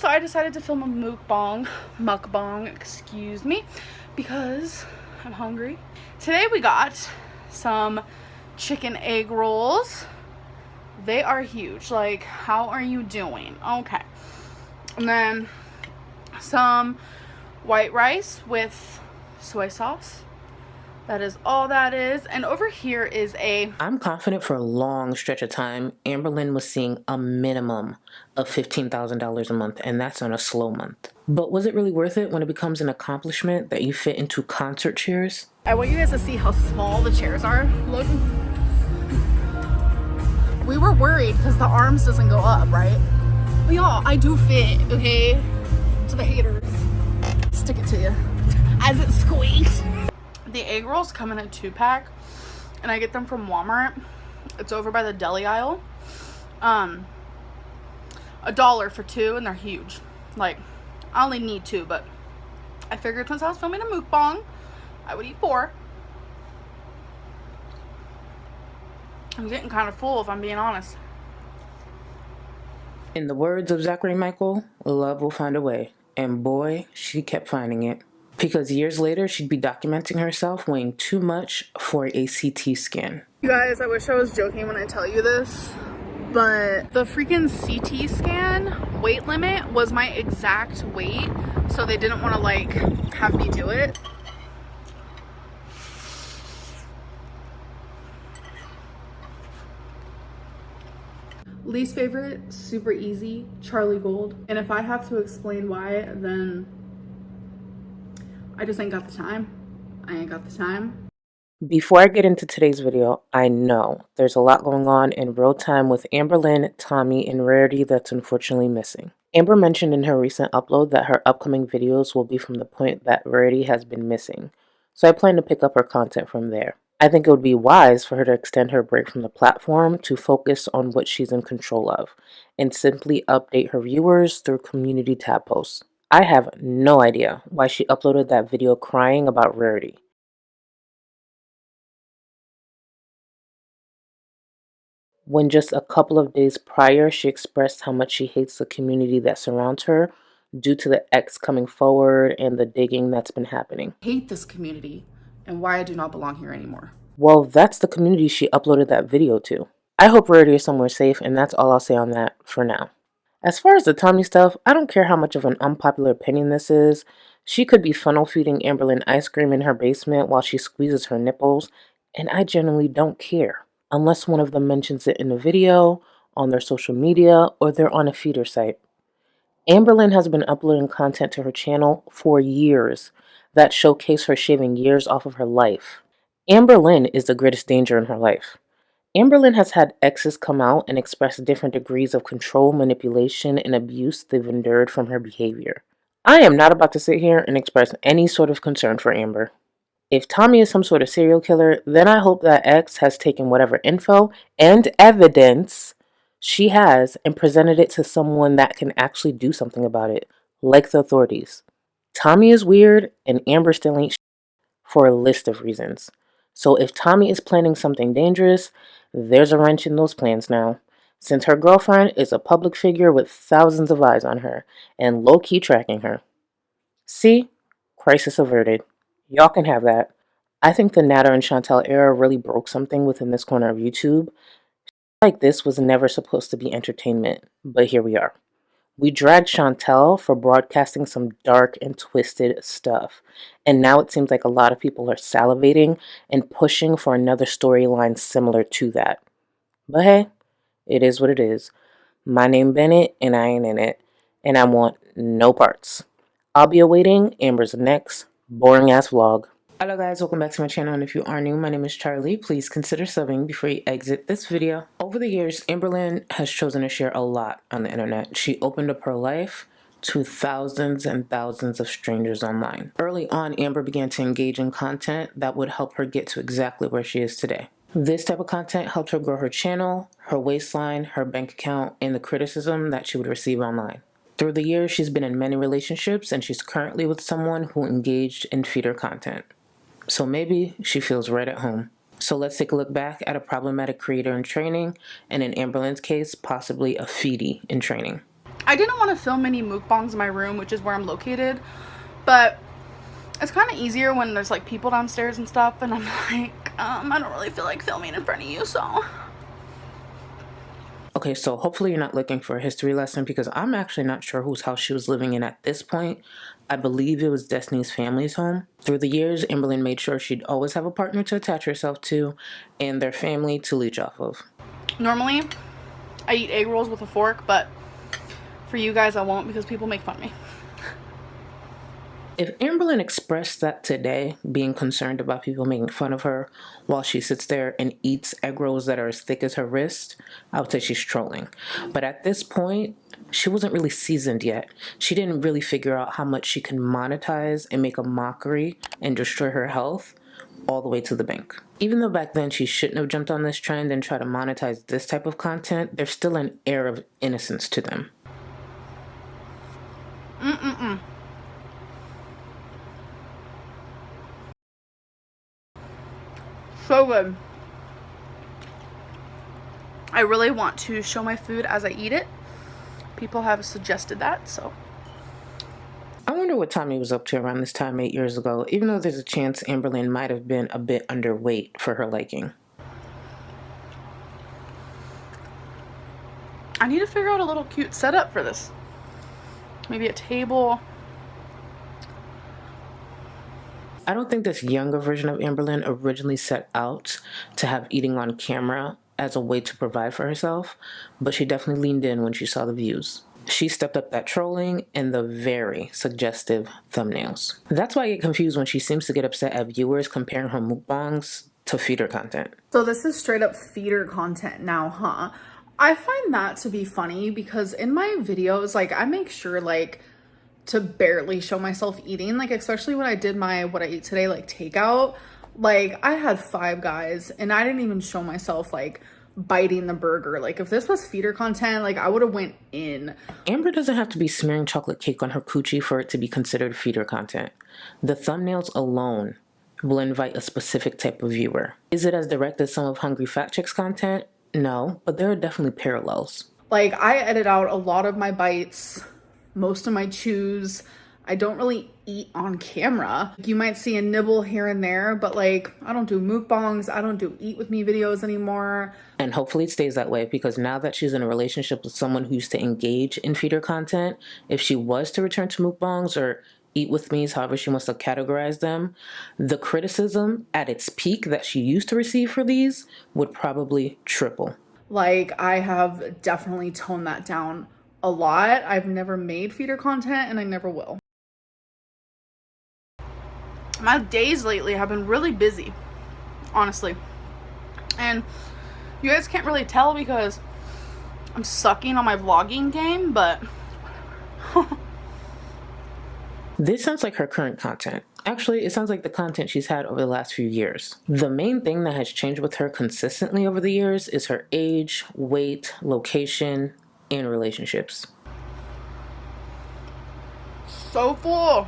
So I decided to film a mukbang, excuse me, because I'm hungry. Today we got some chicken egg rolls. They are huge. Like, how are you doing? Okay. And then some white rice with soy sauce. That is all that is. And over here is I'm confident for a long stretch of time, Amberlynn was seeing a minimum of $15,000 a month, and that's on a slow month. But was it really worth it when it becomes an accomplishment that you fit into concert chairs? I want you guys to see how small the chairs are. Look. We were worried because the arms doesn't go up, right? But y'all, I do fit, okay? To the haters. Stick it to you. As it squeaks. The egg rolls come in a 2-pack, and I get them from Walmart. It's over by the deli aisle. $1 for 2, and they're huge. Like, I only need 2, but I figured since I was filming a mukbang, I would eat 4. I'm getting kind of full, if I'm being honest. In the words of Zachary Michael, love will find a way. And boy, she kept finding it. Because years later, she'd be documenting herself weighing too much for a CT scan. You guys, I wish I was joking when I tell you this, but the freaking CT scan weight limit was my exact weight, so they didn't want to, like, have me do it. Least favorite, super easy, Charlie Gold. And if I have to explain why, then I just ain't got the time. I ain't got the time. Before I get into today's video, I know there's a lot going on in real time with Amberlynn, Tommy, and Rarity that's unfortunately missing. Amber mentioned in her recent upload that her upcoming videos will be from the point that Rarity has been missing, so I plan to pick up her content from there. I think it would be wise for her to extend her break from the platform to focus on what she's in control of, and simply update her viewers through community tab posts. I have no idea why she uploaded that video crying about Rarity. When just a couple of days prior, she expressed how much she hates the community that surrounds her due to the ex coming forward and the digging that's been happening. I hate this community and why I do not belong here anymore. Well, that's the community she uploaded that video to. I hope Rarity is somewhere safe, and that's all I'll say on that for now. As far as the Tommy stuff, I don't care how much of an unpopular opinion this is. She could be funnel feeding Amberlynn ice cream in her basement while she squeezes her nipples, and I genuinely don't care. Unless one of them mentions it in a video, on their social media, or they're on a feeder site. Amberlynn has been uploading content to her channel for years that showcase her shaving years off of her life. Amberlynn is the greatest danger in her life. Amberlynn has had exes come out and express different degrees of control, manipulation, and abuse they've endured from her behavior. I am not about to sit here and express any sort of concern for Amber. If Tommy is some sort of serial killer, then I hope that ex has taken whatever info and evidence she has and presented it to someone that can actually do something about it, like the authorities. Tommy is weird, and Amber still ain't for a list of reasons. So if Tommy is planning something dangerous, there's a wrench in those plans now, since her girlfriend is a public figure with thousands of eyes on her and low-key tracking her. See? Crisis averted. Y'all can have that. I think the Natter and Chantel era really broke something within this corner of YouTube. Like this was never supposed to be entertainment, but here we are. We dragged Chantel for broadcasting some dark and twisted stuff, and now it seems like a lot of people are salivating and pushing for another storyline similar to that. But hey, it is what it is. My name Bennett, and I ain't in it, and I want no parts. I'll be awaiting Amber's next boring-ass vlog. Hello guys, welcome back to my channel, and if you are new, my name is Charlie. Please consider subbing before you exit this video. Over the years, Amberlynn has chosen to share a lot on the internet. She opened up her life to thousands and thousands of strangers online. Early on, Amber began to engage in content that would help her get to exactly where she is today. This type of content helped her grow her channel, her waistline, her bank account, and the criticism that she would receive online. Through the years, she's been in many relationships, and she's currently with someone who engaged in feeder content. So maybe she feels right at home. So let's take a look back at a problematic creator in training, and in Amberlynn's case, possibly a feedie in training. I didn't want to film any mukbangs in my room, which is where I'm located, but it's kind of easier when there's like people downstairs and stuff, and I'm like, I don't really feel like filming in front of you, so. Okay, so hopefully you're not looking for a history lesson, because I'm actually not sure whose house she was living in at this point. I believe it was Destiny's family's home. Through the years, Amberlynn made sure she'd always have a partner to attach herself to and their family to leech off of. Normally, I eat egg rolls with a fork, but for you guys, I won't because people make fun of me. If Amberlynn expressed that today, being concerned about people making fun of her while she sits there and eats egg rolls that are as thick as her wrist, I would say she's trolling. But at this point, she wasn't really seasoned yet. She didn't really figure out how much she can monetize and make a mockery and destroy her health all the way to the bank. Even though back then she shouldn't have jumped on this trend and tried to monetize this type of content, there's still an air of innocence to them. So good. I really want to show my food as I eat it. People have suggested that, so. I wonder what Tommy was up to around this time 8 years ago, even though there's a chance Amberlynn might have been a bit underweight for her liking. I need to figure out a little cute setup for this. Maybe a table. I don't think this younger version of Amberlynn originally set out to have eating on camera as a way to provide for herself, but she definitely leaned in when she saw the views. She stepped up that trolling and the very suggestive thumbnails. That's why I get confused when she seems to get upset at viewers comparing her mukbangs to feeder content. So this is straight up feeder content now, huh? I find that to be funny because in my videos, like, I make sure, like, to barely show myself eating, like, especially when I did my what I eat today, like, takeout. Like, I had 5 guys and I didn't even show myself, like, biting the burger. Like, if this was feeder content, like, I would have went in. Amber doesn't have to be smearing chocolate cake on her coochie for it to be considered feeder content. The thumbnails alone will invite a specific type of viewer. Is it as direct as some of Hungry Fat Chick's content? No, but there are definitely parallels. Like, I edit out a lot of my bites, most of my chews. I don't really eat on camera. You might see a nibble here and there, but like, I don't do mukbangs. I don't do eat with me videos anymore. And hopefully it stays that way, because now that she's in a relationship with someone who used to engage in feeder content, if she was to return to mukbangs or eat with me's, however she wants to categorize them, the criticism at its peak that she used to receive for these would probably triple. Like, I have definitely toned that down a lot. I've never made feeder content and I never will. My days lately have been really busy, honestly. And you guys can't really tell because I'm sucking on my vlogging game, but This sounds like her current content. Actually, it sounds like the content she's had over the last few years. The main thing that has changed with her consistently over the years is her age, weight, location, and relationships. so full.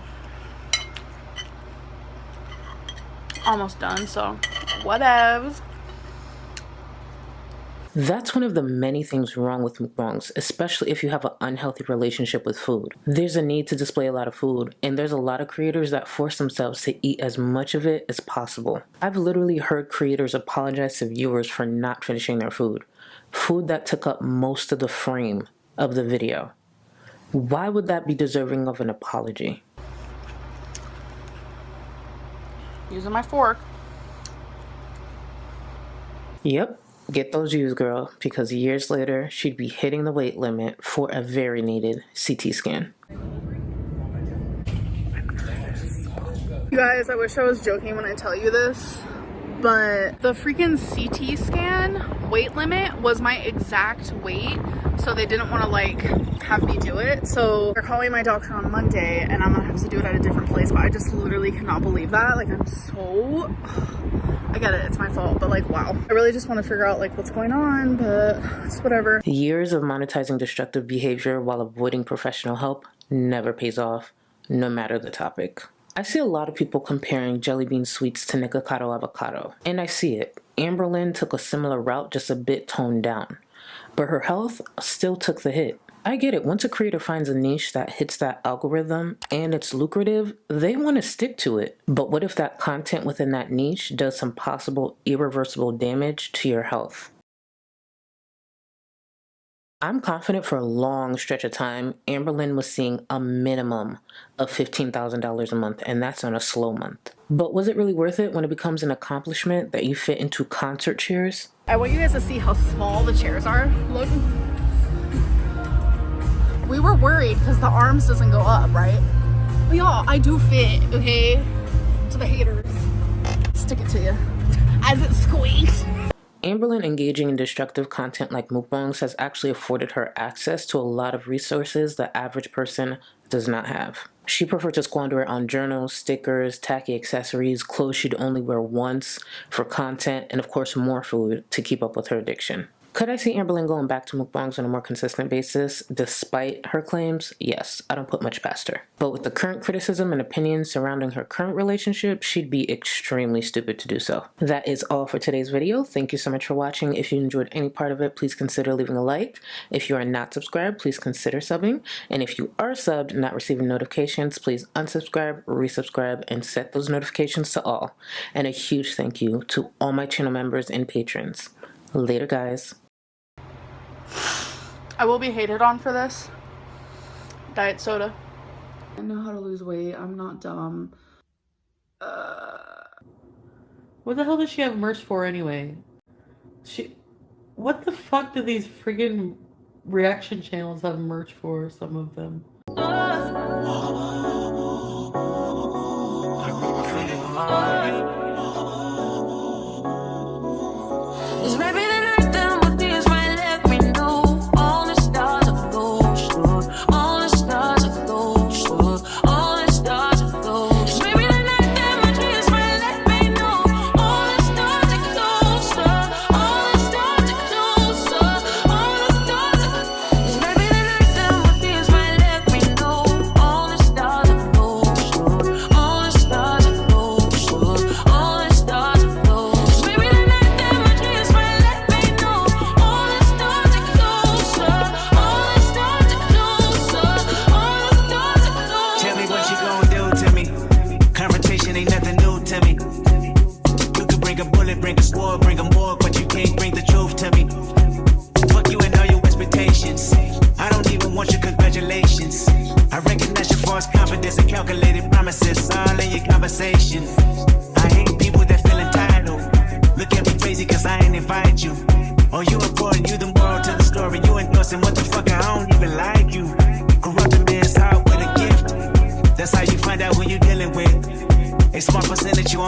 Almost done, so whatevs. That's one of the many things wrong with mukbangs, especially if you have an unhealthy relationship with food. There's a need to display a lot of food, and there's a lot of creators that force themselves to eat as much of it as possible. I've literally heard creators apologize to viewers for not finishing their food. Food that took up most of the frame of the video. Why would that be deserving of an apology? Using my fork. Yep. Get those views, girl, because years later, she'd be hitting the weight limit for a very needed CT scan. You guys, I wish I was joking when I tell you this, but the freaking CT scan weight limit was my exact weight, so they didn't want to like have me do it. So they're calling my doctor on Monday and I'm gonna have to do it at a different place, but I just literally cannot believe that. Like, I'm so... I get it, it's my fault, but like, wow. I really just want to figure out like what's going on, but it's whatever. Years of monetizing destructive behavior while avoiding professional help never pays off, no matter the topic. I see a lot of people comparing jelly bean sweets to Nikocado avocado, and I see it. Amberlynn took a similar route, just a bit toned down, but her health still took the hit. I get it. Once a creator finds a niche that hits that algorithm and it's lucrative, they want to stick to it. But what if that content within that niche does some possible irreversible damage to your health? I'm confident for a long stretch of time, Amberlynn was seeing a minimum of $15,000 a month, and that's on a slow month. But was it really worth it when it becomes an accomplishment that you fit into concert chairs? I want you guys to see how small the chairs are. Look. We were worried because the arms doesn't go up, right? But y'all, I do fit, okay? To the haters. Stick it to you. As it squeaks. Amberlynn engaging in destructive content like mukbangs has actually afforded her access to a lot of resources the average person does not have. She preferred to squander it on journals, stickers, tacky accessories, clothes she'd only wear once, for content, and of course more food to keep up with her addiction. Could I see Amberlynn going back to mukbangs on a more consistent basis, despite her claims? Yes, I don't put much past her. But with the current criticism and opinions surrounding her current relationship, she'd be extremely stupid to do so. That is all for today's video. Thank you so much for watching. If you enjoyed any part of it, please consider leaving a like. If you are not subscribed, please consider subbing. And if you are subbed and not receiving notifications, please unsubscribe, resubscribe, and set those notifications to all. And a huge thank you to all my channel members and patrons. Later, guys. I will be hated on for this. Diet soda. I know how to lose weight. I'm not dumb. What the hell does she have merch for anyway? What the fuck do these friggin' reaction channels have merch for, some of them? Bring a sword, bring a more, but you can't bring the truth to me. Fuck you and all your expectations. I don't even want your congratulations. I recognize your false confidence and calculated promises all in your conversation. I hate people that feel entitled. Look at me crazy cause I ain't invite you. Oh, you important, you the moral to the story. You endorsing what the fuck, I don't even like you. Corrupt a man's heart with a gift. That's how you find out who you dealing with. A small percentage you